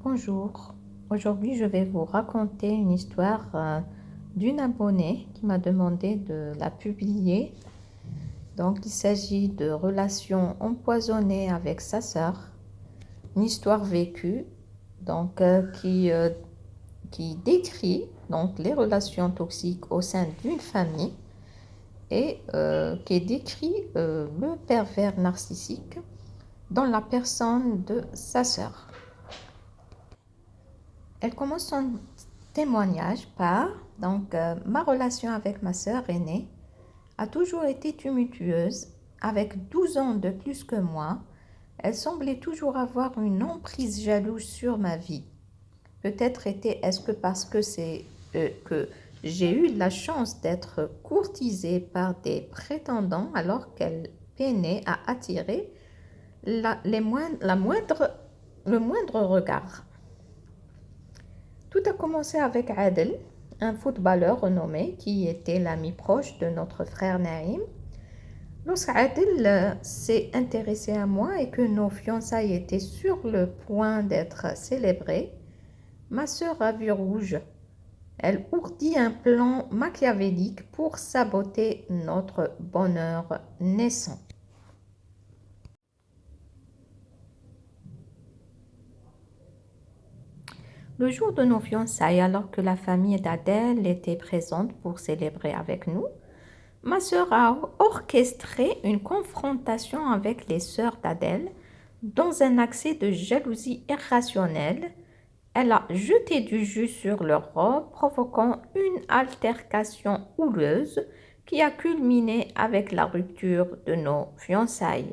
Bonjour, aujourd'hui je vais vous raconter une histoire d'une abonnée qui m'a demandé de la publier. Donc il s'agit de relations empoisonnées avec sa sœur, une histoire vécue qui décrit donc les relations toxiques au sein d'une famille et qui décrit le pervers narcissique dans la personne de sa sœur. Elle commence son témoignage par ma relation avec ma sœur aînée a toujours été tumultueuse. Avec 12 ans de plus que moi, elle semblait toujours avoir une emprise jalouse sur ma vie. Peut-être est-ce que parce que que j'ai eu la chance d'être courtisée par des prétendants alors qu'elle peinait à attirer le moindre regard. Tout a commencé avec Adel, un footballeur renommé qui était l'ami proche de notre frère Naïm. Lorsque Adel s'est intéressé à moi et que nos fiançailles étaient sur le point d'être célébrées, ma sœur a vu rouge. Elle ourdit un plan machiavélique pour saboter notre bonheur naissant. Le jour de nos fiançailles, alors que la famille d'Adèle était présente pour célébrer avec nous, ma sœur a orchestré une confrontation avec les sœurs d'Adèle. Dans un accès de jalousie irrationnelle, elle a jeté du jus sur leur robe, provoquant une altercation houleuse qui a culminé avec la rupture de nos fiançailles.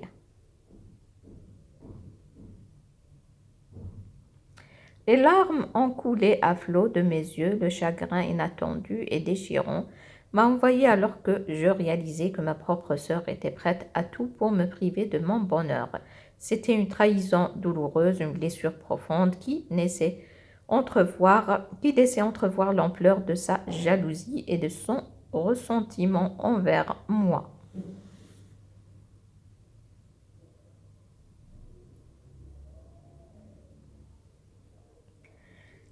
Les larmes ont coulé à flot de mes yeux, le chagrin inattendu et déchirant m'a envahi alors que je réalisais que ma propre sœur était prête à tout pour me priver de mon bonheur. C'était une trahison douloureuse, une blessure profonde qui laissait entrevoir l'ampleur de sa jalousie et de son ressentiment envers moi.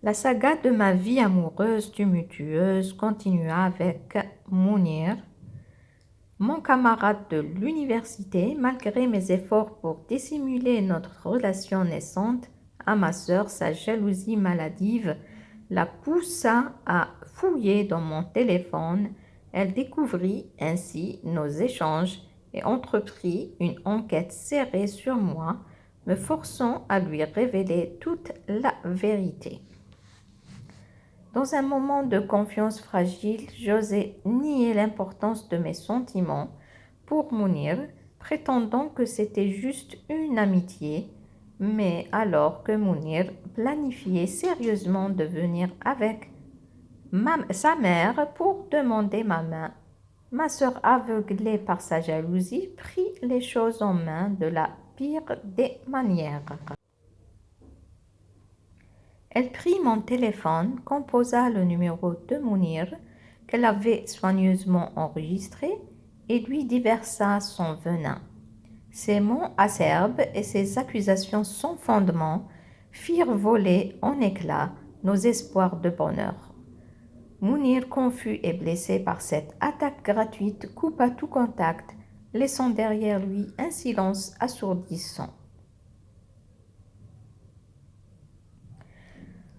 La saga de ma vie amoureuse tumultueuse continua avec Mounir, mon camarade de l'université. Malgré mes efforts pour dissimuler notre relation naissante à ma sœur, sa jalousie maladive la poussa à fouiller dans mon téléphone. Elle découvrit ainsi nos échanges et entreprit une enquête serrée sur moi, me forçant à lui révéler toute la vérité. Dans un moment de confiance fragile, j'osais nier l'importance de mes sentiments pour Mounir, prétendant que c'était juste une amitié. Mais alors que Mounir planifiait sérieusement de venir avec sa mère pour demander ma main, ma sœur, aveuglée par sa jalousie, prit les choses en main de la pire des manières. Elle prit mon téléphone, composa le numéro de Mounir qu'elle avait soigneusement enregistré et lui déversa son venin. Ses mots acerbes et ses accusations sans fondement firent voler en éclats nos espoirs de bonheur. Mounir, confus et blessé par cette attaque gratuite, coupa tout contact, laissant derrière lui un silence assourdissant.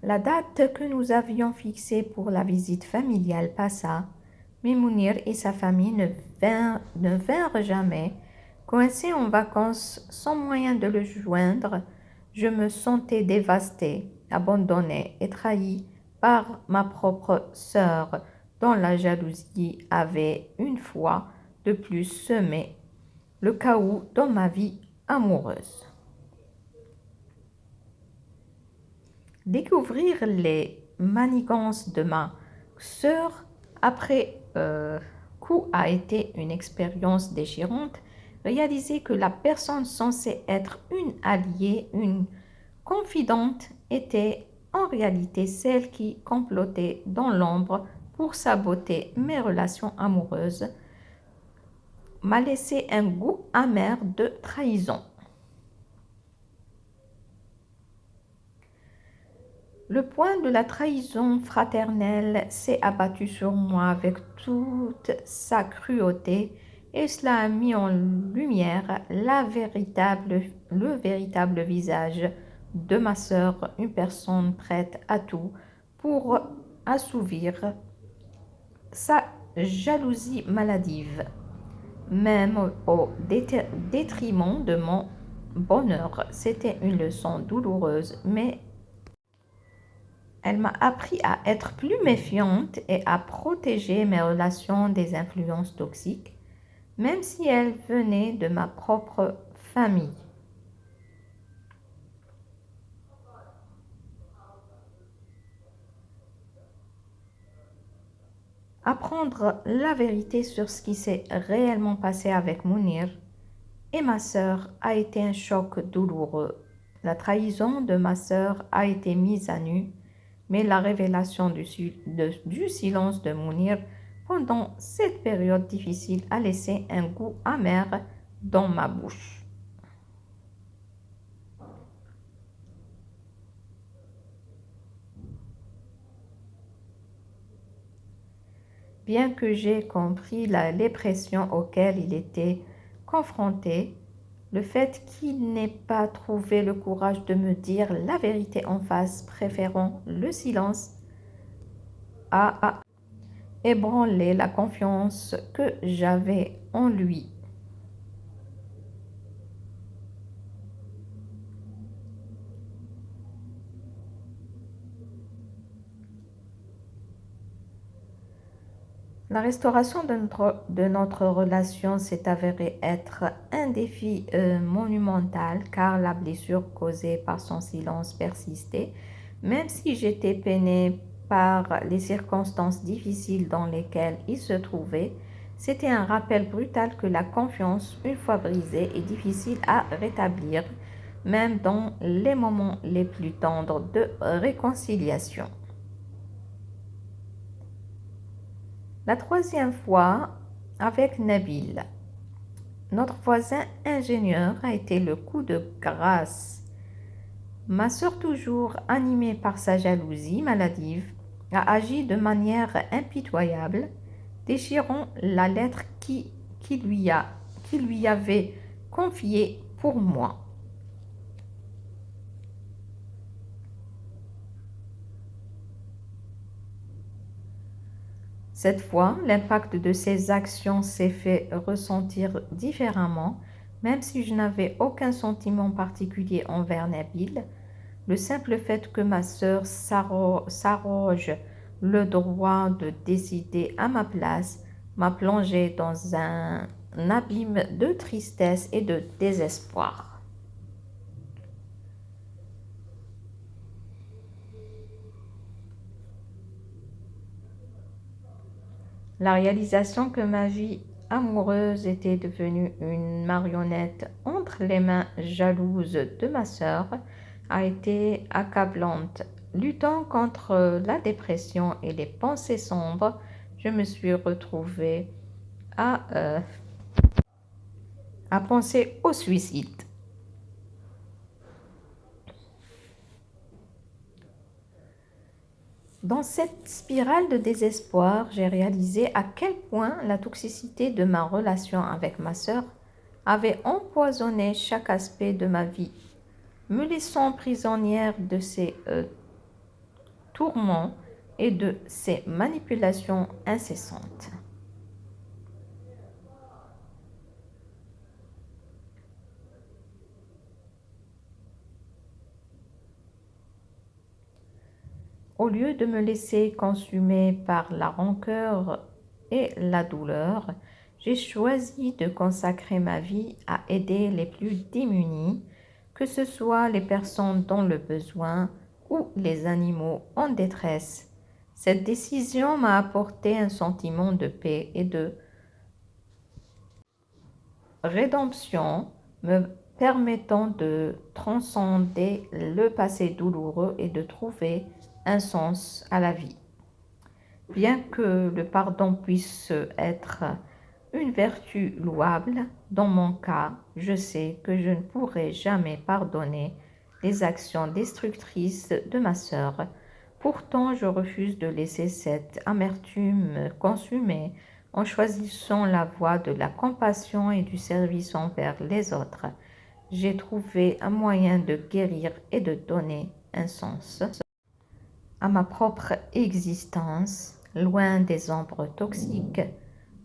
La date que nous avions fixée pour la visite familiale passa, mais Mounir et sa famille ne vinrent jamais. Coincé en vacances, sans moyen de le joindre, je me sentais dévastée, abandonnée et trahie par ma propre sœur, dont la jalousie avait une fois de plus semé le chaos dans ma vie amoureuse. Découvrir les manigances de ma sœur après coup a été une expérience déchirante. Réaliser que la personne censée être une alliée, une confidente, était en réalité celle qui complotait dans l'ombre pour saboter mes relations amoureuses m'a laissé un goût amer de trahison. Le poing de la trahison fraternelle s'est abattu sur moi avec toute sa cruauté et cela a mis en lumière le véritable visage de ma sœur, une personne prête à tout pour assouvir sa jalousie maladive, même au détriment de mon bonheur. C'était une leçon douloureuse, mais elle m'a appris à être plus méfiante et à protéger mes relations des influences toxiques, même si elles venaient de ma propre famille. Apprendre la vérité sur ce qui s'est réellement passé avec Mounir et ma sœur a été un choc douloureux. La trahison de ma sœur a été mise à nu, mais la révélation du silence de Mounir pendant cette période difficile a laissé un goût amer dans ma bouche. Bien que j'ai compris les pressions auxquelles il était confronté, le fait qu'il n'ait pas trouvé le courage de me dire la vérité en face, préférant le silence, a ébranlé la confiance que j'avais en lui. La restauration de notre relation s'est avérée être un défi monumental car la blessure causée par son silence persistait, même si j'étais peinée par les circonstances difficiles dans lesquelles il se trouvait. C'était un rappel brutal que la confiance, une fois brisée, est difficile à rétablir, même dans les moments les plus tendres de réconciliation. La troisième fois, avec Nabil, notre voisin ingénieur, a été le coup de grâce. Ma sœur, toujours animée par sa jalousie maladive, a agi de manière impitoyable, déchirant la lettre qui lui avait confiée pour moi. Cette fois, l'impact de ces actions s'est fait ressentir différemment, même si je n'avais aucun sentiment particulier envers Nabil. Le simple fait que ma sœur s'arroge le droit de décider à ma place m'a plongé dans un abîme de tristesse et de désespoir. La réalisation que ma vie amoureuse était devenue une marionnette entre les mains jalouses de ma sœur a été accablante. Luttant contre la dépression et les pensées sombres, je me suis retrouvée à penser au suicide. Dans cette spirale de désespoir, j'ai réalisé à quel point la toxicité de ma relation avec ma sœur avait empoisonné chaque aspect de ma vie, me laissant prisonnière de ses tourments et de ses manipulations incessantes. Au lieu de me laisser consumer par la rancœur et la douleur, j'ai choisi de consacrer ma vie à aider les plus démunis, que ce soit les personnes dans le besoin ou les animaux en détresse. Cette décision m'a apporté un sentiment de paix et de rédemption, me permettant de transcender le passé douloureux et de trouver un sens à la vie. Bien que le pardon puisse être une vertu louable, dans mon cas, je sais que je ne pourrai jamais pardonner les actions destructrices de ma sœur, Pourtant, je refuse de laisser cette amertume me consumer en choisissant la voie de la compassion et du service envers les autres. J'ai trouvé un moyen de guérir et de donner un sens à ma propre existence, loin des ombres toxiques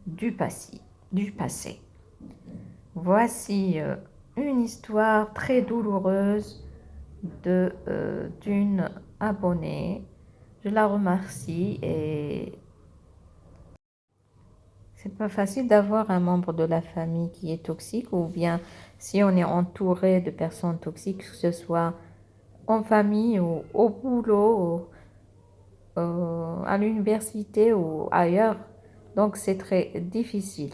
du passé. Voici une histoire très douloureuse d'une abonnée. Je la remercie et c'est pas facile d'avoir un membre de la famille qui est toxique ou bien si on est entouré de personnes toxiques, que ce soit en famille ou au boulot, ou, à l'université ou ailleurs. Donc c'est très difficile.